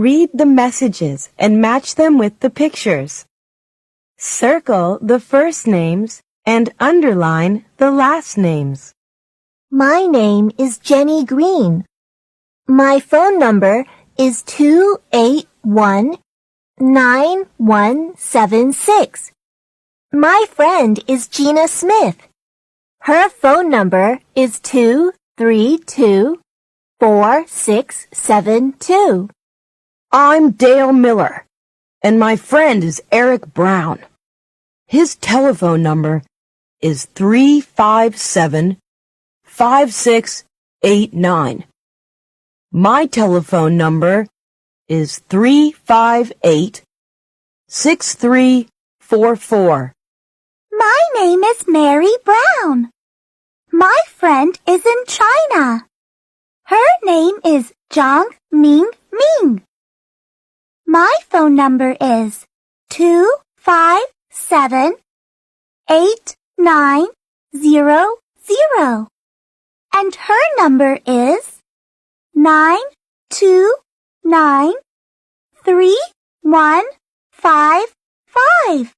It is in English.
Read the messages and match them with the pictures. Circle the first names and underline the last names. My name is Jenny Green. My phone number is 281-9176. My friend is Gina Smith. Her phone number is 232-4672. I'm Dale Miller, and my friend is Eric Brown. His telephone number is 357-5689. My telephone number is 358-6344. My name is Mary Brown. My friend is in China. Her name is Zhang Ming Ming. My phone number is 257-8900. And her number is 929-3155.